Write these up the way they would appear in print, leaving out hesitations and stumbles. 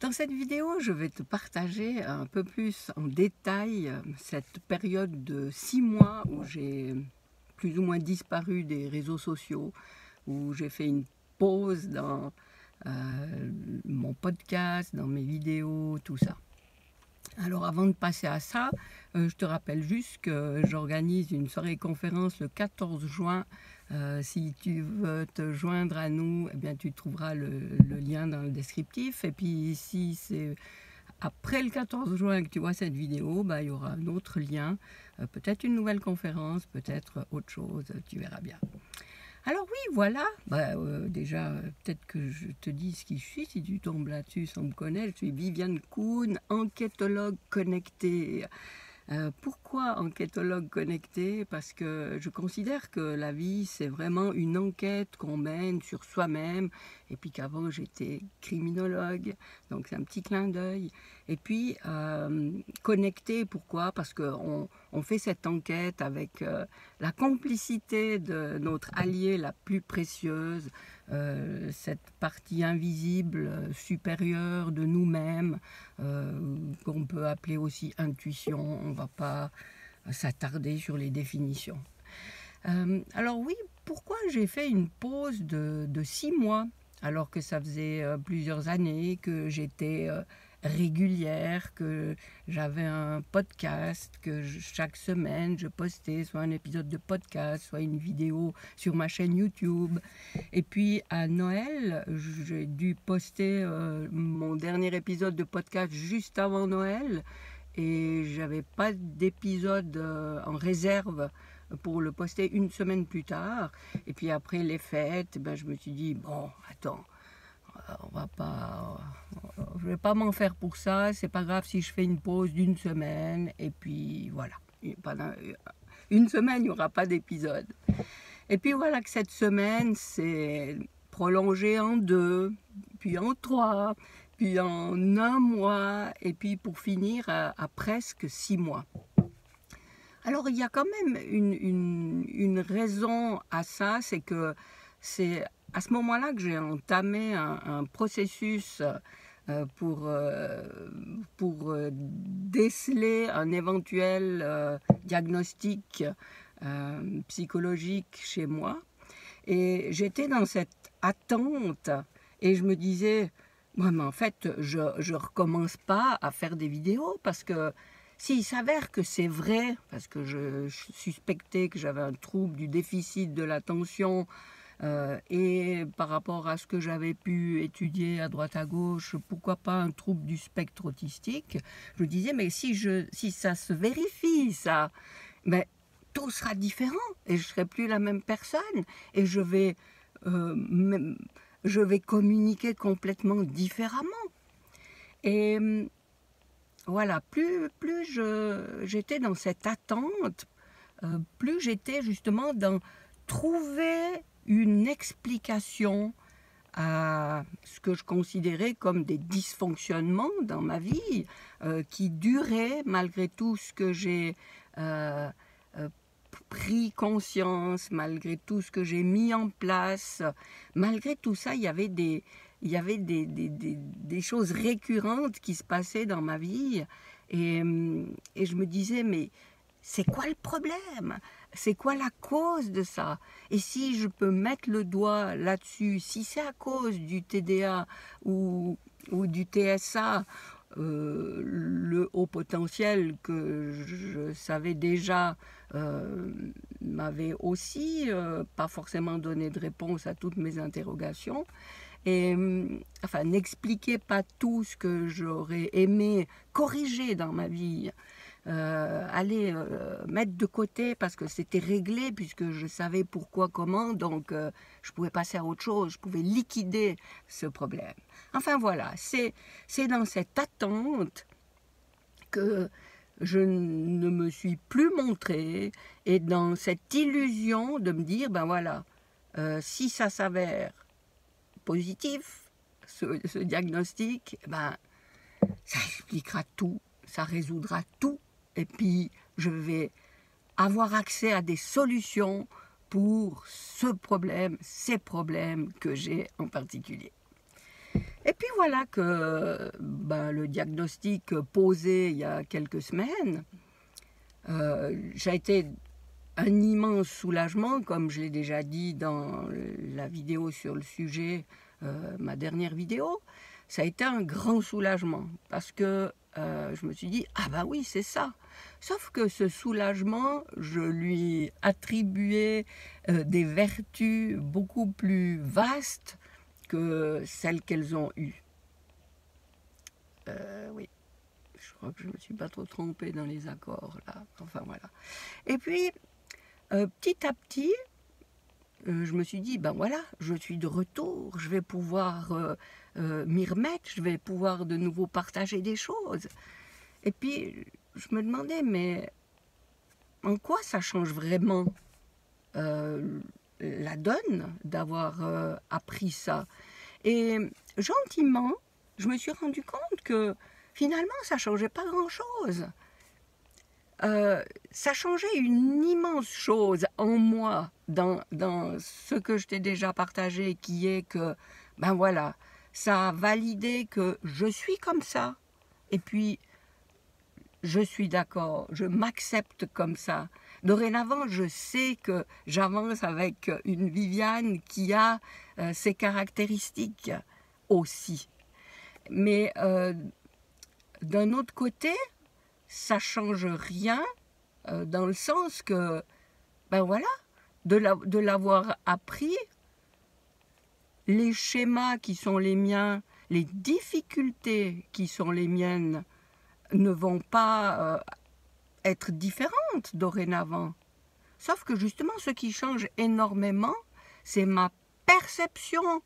Dans cette vidéo, je vais te partager un peu plus en détail cette période de 6 mois où j'ai plus ou moins disparu des réseaux sociaux, où j'ai fait une pause dans mon podcast, dans mes vidéos, tout ça. Alors avant de passer à ça, je te rappelle juste que j'organise une soirée conférence le 14 juin. Si tu veux te joindre à nous, eh bien, tu trouveras le lien dans le descriptif. Et puis si c'est après le 14 juin que tu vois cette vidéo, il y aura un autre lien, peut-être une nouvelle conférence, peut-être autre chose, tu verras bien. Alors oui, voilà, déjà, peut-être que je te dis ce qui je suis, si tu tombes là-dessus sans me connaître. Je suis Viviane Kuhn, enquêtologue connectée. Pourquoi enquêtologue connecté? Parce que je considère que la vie, c'est vraiment une enquête qu'on mène sur soi-même. Et puis qu'avant, j'étais criminologue, donc c'est un petit clin d'œil. Et puis, connecté, pourquoi? Parce qu'on fait cette enquête avec la complicité de notre allié la plus précieuse, cette partie invisible, supérieure de nous-mêmes, qu'on peut appeler aussi intuition. On ne va pas s'attarder sur les définitions. Alors oui, pourquoi j'ai fait une pause de 6 mois, alors que ça faisait plusieurs années que j'étais régulière, que j'avais un podcast, que chaque semaine je postais soit un épisode de podcast, soit une vidéo sur ma chaîne YouTube. Et puis à Noël, j'ai dû poster mon dernier épisode de podcast juste avant Noël, et j'avais pas d'épisode en réserve pour le poster une semaine plus tard. Et puis après les fêtes, je me suis dit, bon, attends, je vais pas m'en faire pour ça, c'est pas grave si je fais une pause d'une semaine, et puis voilà. Pendant une semaine, il n'y aura pas d'épisode. Et puis voilà que cette semaine, c'est prolongé en 2, puis en 3, puis en 1 mois, et puis pour finir à presque 6 mois. Alors il y a quand même une raison à ça, c'est que c'est à ce moment-là que j'ai entamé un processus pour déceler un éventuel diagnostic psychologique chez moi. Et j'étais dans cette attente et je me disais, ouais, mais en fait, je recommence pas à faire des vidéos parce que s'il s'avère que c'est vrai, parce que je suspectais que j'avais un trouble du déficit de l'attention, et par rapport à ce que j'avais pu étudier à droite à gauche, pourquoi pas un trouble du spectre autistique, je me disais, mais si ça se vérifie, ça, tout sera différent et je ne serai plus la même personne et je vais communiquer complètement différemment. Et voilà, plus j'étais dans cette attente, plus j'étais justement dans trouver une explication à ce que je considérais comme des dysfonctionnements dans ma vie, qui duraient malgré tout ce que j'ai pris conscience, malgré tout ce que j'ai mis en place. Malgré tout ça, il y avait des choses récurrentes qui se passaient dans ma vie, et je me disais, mais c'est quoi le problème? C'est quoi la cause de ça? Et si je peux mettre le doigt là-dessus, si c'est à cause du TDA ou du TSA, le haut potentiel que je savais déjà m'avait aussi pas forcément donné de réponse à toutes mes interrogations, et enfin n'expliquait pas tout ce que j'aurais aimé corriger dans ma vie, aller mettre de côté parce que c'était réglé, puisque je savais pourquoi, comment, donc je pouvais passer à autre chose, je pouvais liquider ce problème. Enfin voilà, c'est dans cette attente que je ne me suis plus montrée, et dans cette illusion de me dire, voilà, si ça s'avère positif, ce diagnostic, ça expliquera tout, ça résoudra tout, et puis je vais avoir accès à des solutions pour ce problème, ces problèmes que j'ai en particulier. Et puis voilà que ben, le diagnostic posé il y a quelques semaines, j'ai été un immense soulagement, comme je l'ai déjà dit dans la vidéo sur le sujet, ma dernière vidéo. Ça a été un grand soulagement parce que je me suis dit, ah ben oui, c'est ça. Sauf que ce soulagement, je lui attribuais des vertus beaucoup plus vastes que celles qu'elles ont eues. Oui, je crois que je ne me suis pas trop trompée dans les accords là. Enfin voilà. Et puis, petit à petit, je me suis dit, ben voilà, je suis de retour, je vais pouvoir m'y remettre, je vais pouvoir de nouveau partager des choses. Et puis, je me demandais, mais en quoi ça change vraiment la donne d'avoir appris ça? Et gentiment, je me suis rendu compte que finalement, ça ne changeait pas grand-chose. Ça changeait une immense chose en moi, dans ce que je t'ai déjà partagé, qui est que, ben voilà, ça a validé que je suis comme ça. Et puis, je suis d'accord, je m'accepte comme ça. Dorénavant, je sais que j'avance avec une Viviane qui a ses caractéristiques aussi. Mais d'un autre côté, ça change rien dans le sens que, ben voilà, de l'avoir appris, les schémas qui sont les miens, les difficultés qui sont les miennes ne vont pas être différentes dorénavant. Sauf que justement, ce qui change énormément, c'est ma perception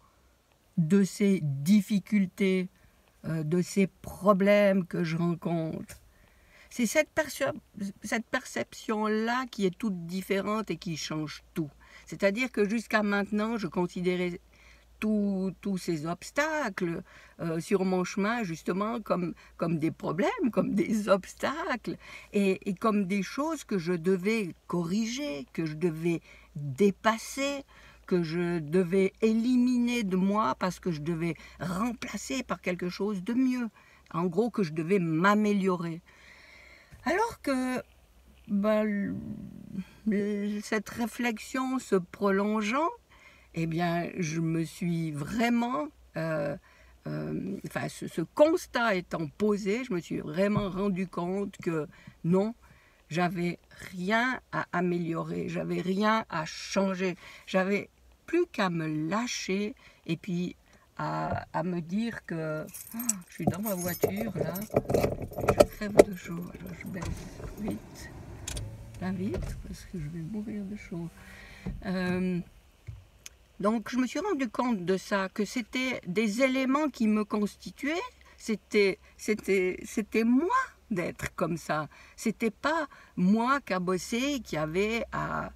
de ces difficultés, de ces problèmes que je rencontre. C'est cette perception-là qui est toute différente et qui change tout. C'est-à-dire que jusqu'à maintenant, je considérais tous ces obstacles sur mon chemin justement comme des problèmes, comme des obstacles et comme des choses que je devais corriger, que je devais dépasser, que je devais éliminer de moi parce que je devais remplacer par quelque chose de mieux. En gros, que je devais m'améliorer. Alors que ben, cette réflexion se prolongeant, eh bien, je me suis vraiment, ce constat étant posé, je me suis vraiment rendu compte que non, j'avais rien à améliorer, j'avais rien à changer, j'avais plus qu'à me lâcher et puis à me dire que je suis dans ma voiture là, je crève de chaud, alors je baisse vite, la vitre parce que je vais mourir de chaud. Donc je me suis rendu compte de ça, que c'était des éléments qui me constituaient, c'était moi d'être comme ça. C'était pas moi qui a bossé, qui avait à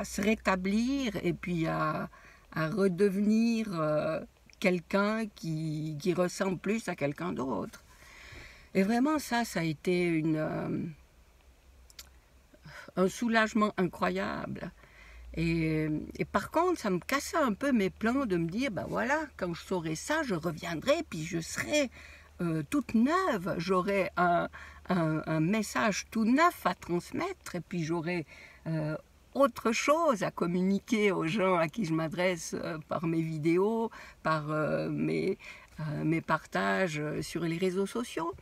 se rétablir et puis à redevenir quelqu'un qui ressemble plus à quelqu'un d'autre. Et vraiment ça a été un soulagement incroyable. Et par contre, ça me cassait un peu mes plans de me dire, ben voilà, quand je saurai ça, je reviendrai, puis je serai toute neuve, j'aurai un message tout neuf à transmettre, et puis j'aurai autre chose à communiquer aux gens à qui je m'adresse par mes vidéos, par mes partages sur les réseaux sociaux.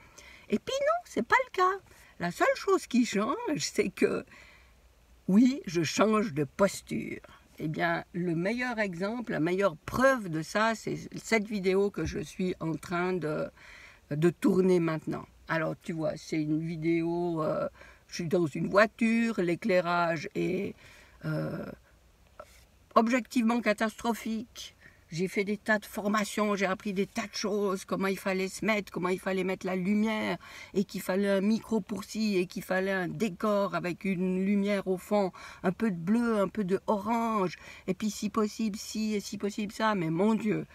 Et puis non, c'est pas le cas. La seule chose qui change, c'est que oui, je change de posture. Eh bien, le meilleur exemple, la meilleure preuve de ça, c'est cette vidéo que je suis en train de tourner maintenant. Alors, tu vois, c'est une vidéo, je suis dans une voiture, l'éclairage est objectivement catastrophique. J'ai fait des tas de formations, j'ai appris des tas de choses, comment il fallait se mettre, comment il fallait mettre la lumière, et qu'il fallait un micro pour ci, et qu'il fallait un décor avec une lumière au fond, un peu de bleu, un peu de orange, et puis si possible ci, et si possible ça, mais mon Dieu,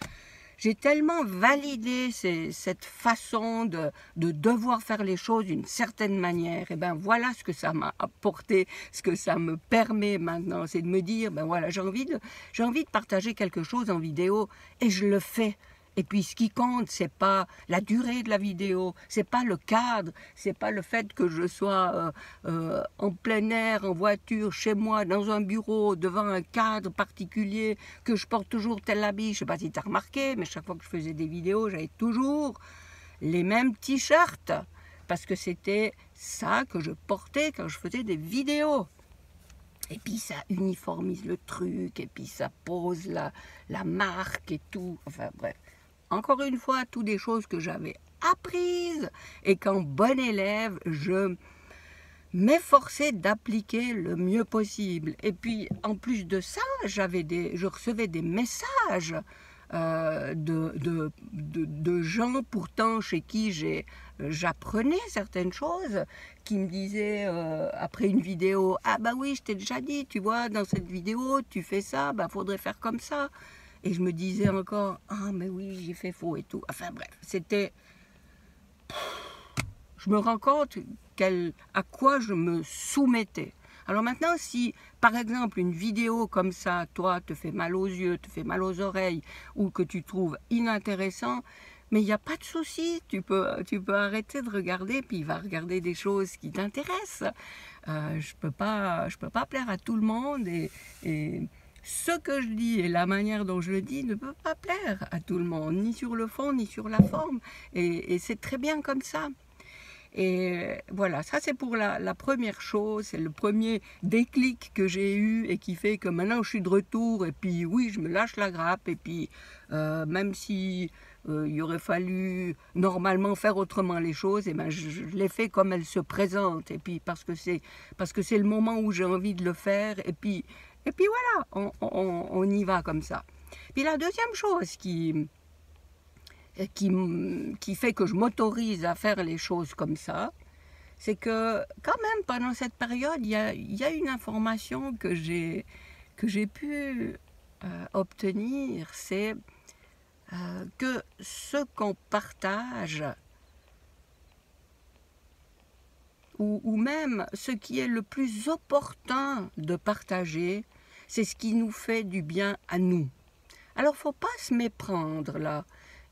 j'ai tellement validé cette façon de devoir faire les choses d'une certaine manière. Et ben voilà ce que ça m'a apporté, ce que ça me permet maintenant, c'est de me dire, ben voilà, j'ai envie de partager quelque chose en vidéo et je le fais. Et puis ce qui compte, c'est pas la durée de la vidéo, c'est pas le cadre, c'est pas le fait que je sois en plein air, en voiture, chez moi, dans un bureau, devant un cadre particulier, que je porte toujours tel habit. Je sais pas si tu as remarqué, mais chaque fois que je faisais des vidéos, j'avais toujours les mêmes t-shirts, parce que c'était ça que je portais quand je faisais des vidéos. Et puis ça uniformise le truc, et puis ça pose la marque et tout. Enfin bref, encore une fois, toutes des choses que j'avais apprises et qu'en bon élève, je m'efforçais d'appliquer le mieux possible. Et puis en plus de ça, je recevais des messages de gens pourtant chez qui j'apprenais certaines choses, qui me disaient après une vidéo, ah bah oui, je t'ai déjà dit, tu vois, dans cette vidéo tu fais ça, bah faudrait faire comme ça. Et je me disais encore, ah mais oui, j'ai fait faux et tout. Enfin bref, c'était, je me rends compte à quoi je me soumettais. Alors maintenant, si par exemple une vidéo comme ça, toi, te fait mal aux yeux, te fait mal aux oreilles, ou que tu trouves inintéressant, mais il n'y a pas de souci, tu peux arrêter de regarder, puis va regarder des choses qui t'intéressent. Je peux pas plaire à tout le monde, et ce que je dis et la manière dont je le dis ne peut pas plaire à tout le monde, ni sur le fond, ni sur la forme, et c'est très bien comme ça. Et voilà, ça c'est pour la première chose, c'est le premier déclic que j'ai eu et qui fait que maintenant je suis de retour, et puis oui, je me lâche la grappe, et puis même si il aurait fallu normalement faire autrement les choses, et ben je les fais comme elles se présentent, et puis parce que c'est le moment où j'ai envie de le faire, et puis voilà, on y va comme ça. Puis la deuxième chose qui fait que je m'autorise à faire les choses comme ça, c'est que quand même pendant cette période, il y a une information que j'ai pu obtenir, c'est que ce qu'on partage, ou même ce qui est le plus opportun de partager, c'est ce qui nous fait du bien à nous. Alors faut pas se méprendre là.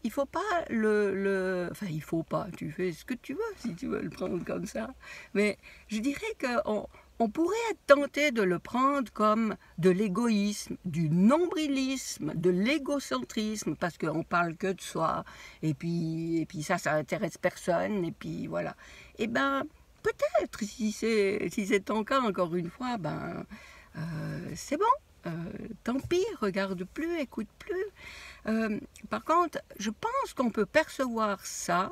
Il faut pas enfin il faut pas, tu fais ce que tu veux si tu veux le prendre comme ça. Mais je dirais qu'on pourrait être tenté de le prendre comme de l'égoïsme, du nombrilisme, de l'égocentrisme, parce qu'on parle que de soi, et puis ça intéresse personne, et puis voilà. Et ben peut-être, si c'est ton cas, encore une fois, ben c'est bon. Tant pis, regarde plus, écoute plus. Par contre, je pense qu'on peut percevoir ça,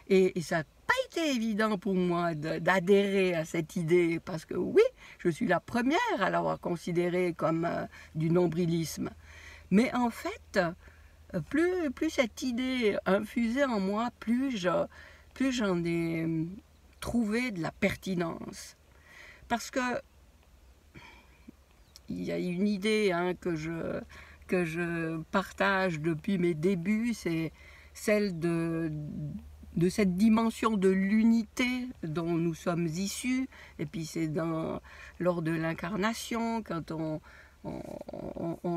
et ça n'a pas été évident pour moi d'adhérer à cette idée, parce que oui, je suis la première à l'avoir considéré comme du nombrilisme. Mais en fait, plus cette idée infusait en moi, plus j'en ai trouvé de la pertinence. Parce que il y a une idée que je partage depuis mes débuts, c'est celle de cette dimension de l'unité dont nous sommes issus. Et puis c'est lors de l'incarnation, quand on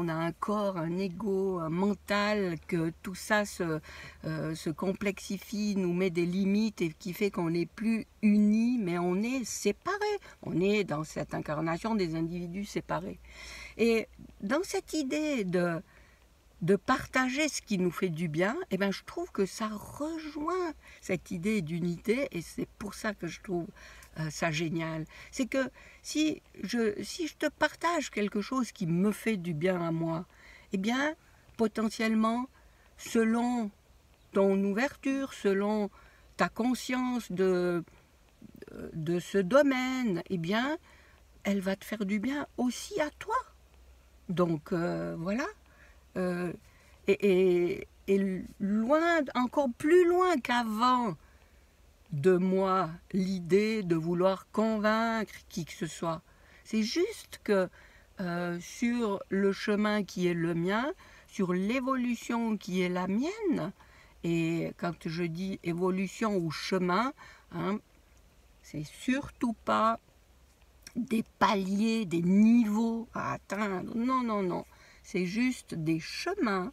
a un corps, un ego, un mental, que tout ça se complexifie, nous met des limites, et qui fait qu'on n'est plus unis, mais on est séparés. On est dans cette incarnation des individus séparés. Et dans cette idée de partager ce qui nous fait du bien, eh ben, je trouve que ça rejoint cette idée d'unité, et c'est pour ça que je trouve ça génial. C'est que si je te partage quelque chose qui me fait du bien à moi, eh bien, potentiellement, selon ton ouverture, selon ta conscience de ce domaine, eh bien, elle va te faire du bien aussi à toi. Donc, voilà. Et loin, encore plus loin qu'avant de moi, l'idée de vouloir convaincre qui que ce soit. C'est juste que sur le chemin qui est le mien, sur l'évolution qui est la mienne, et quand je dis évolution ou chemin, hein, c'est surtout pas des paliers, des niveaux à atteindre. Non, non, non. C'est juste des chemins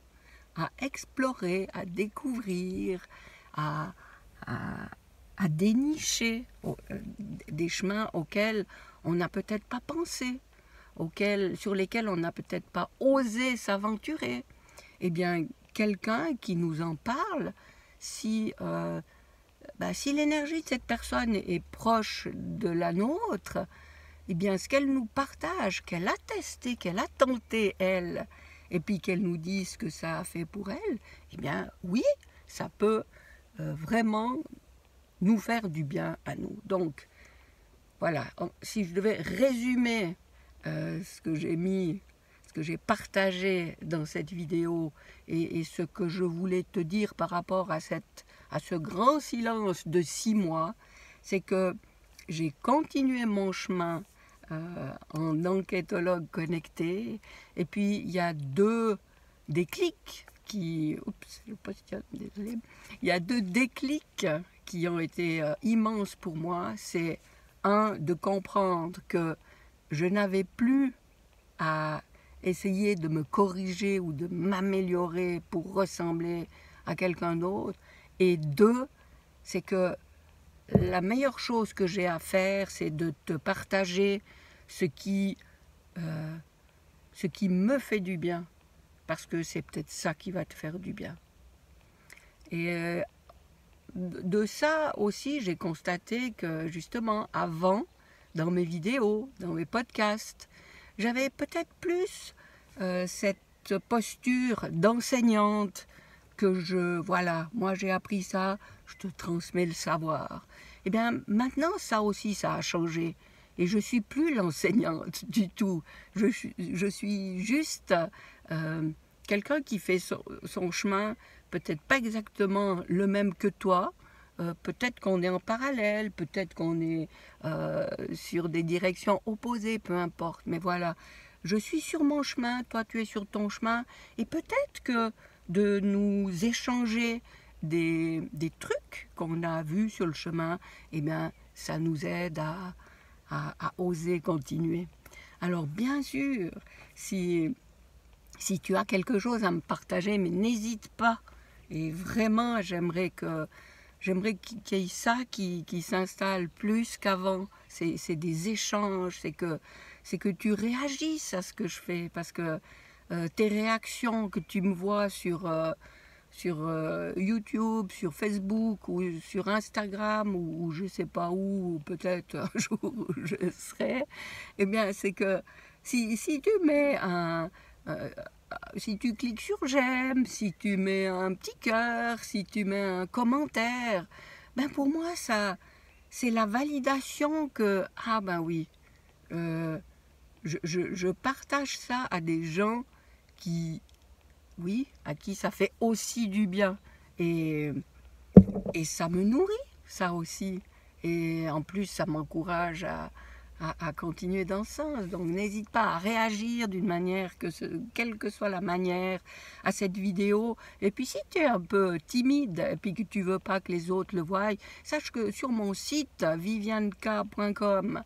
à explorer, à découvrir, à, à dénicher des chemins auxquels on n'a peut-être pas pensé, sur lesquels on n'a peut-être pas osé s'aventurer. Eh bien, quelqu'un qui nous en parle, si l'énergie de cette personne est proche de la nôtre, eh bien, ce qu'elle nous partage, qu'elle a testé, qu'elle a tenté, elle, et puis qu'elle nous dise ce que ça a fait pour elle, eh bien, oui, ça peut vraiment nous faire du bien à nous. Donc, voilà, si je devais résumer ce que j'ai partagé dans cette vidéo et ce que je voulais te dire par rapport à ce grand silence de 6 mois, c'est que j'ai continué mon chemin en enquêtologue connecté, et puis il y a deux déclics il y a deux déclics qui ont été immenses pour moi. C'est un, de comprendre que je n'avais plus à essayer de me corriger ou de m'améliorer pour ressembler à quelqu'un d'autre. Et deux, c'est que la meilleure chose que j'ai à faire, c'est de te partager ce qui me fait du bien, parce que c'est peut-être ça qui va te faire du bien. Et de ça aussi, j'ai constaté que justement, avant, dans mes vidéos, dans mes podcasts, j'avais peut-être plus cette posture d'enseignante voilà, moi j'ai appris ça, je te transmets le savoir. Eh bien, maintenant, ça aussi, ça a changé. Et je ne suis plus l'enseignante du tout. Je suis juste quelqu'un qui fait son chemin, peut-être pas exactement le même que toi. Peut-être qu'on est en parallèle, peut-être qu'on est sur des directions opposées, peu importe. Mais voilà, je suis sur mon chemin, toi tu es sur ton chemin. Et peut-être que de nous échanger des trucs qu'on a vus sur le chemin, eh bien, ça nous aide à oser continuer. Alors bien sûr, si tu as quelque chose à me partager, mais n'hésite pas. Et vraiment, j'aimerais qu'il y ait ça qui s'installe plus qu'avant. C'est des échanges, c'est que tu réagisses à ce que je fais, parce que tes réactions que tu me vois sur YouTube, sur Facebook ou sur Instagram ou je ne sais pas où, peut-être un jour où je serai, eh bien c'est que si tu mets si tu cliques sur j'aime, si tu mets un petit cœur, si tu mets un commentaire, ben pour moi ça c'est la validation que ah ben oui, je partage ça à des gens à qui ça fait aussi du bien. Et ça me nourrit, ça aussi. Et en plus, ça m'encourage à continuer dans ce sens. Donc n'hésite pas à réagir d'une manière, quelle que soit la manière, à cette vidéo. Et puis si tu es un peu timide et puis que tu veux pas que les autres le voient, sache que sur mon site vivianeka.com,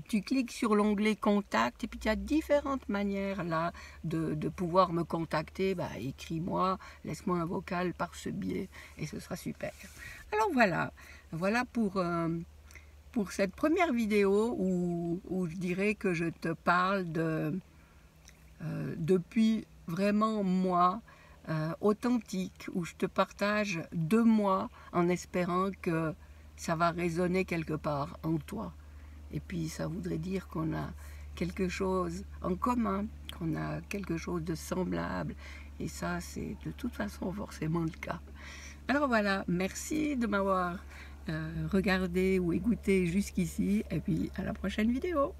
tu cliques sur l'onglet contact et puis tu as différentes manières là de pouvoir me contacter. Écris-moi, laisse-moi un vocal par ce biais et ce sera super. Alors voilà pour cette première vidéo où je dirais que je te parle depuis vraiment moi, authentique, où je te partage de moi en espérant que ça va résonner quelque part en toi. Et puis ça voudrait dire qu'on a quelque chose en commun, qu'on a quelque chose de semblable. Et ça, c'est de toute façon forcément le cas. Alors voilà, merci de m'avoir regardé ou écouté jusqu'ici. Et puis à la prochaine vidéo.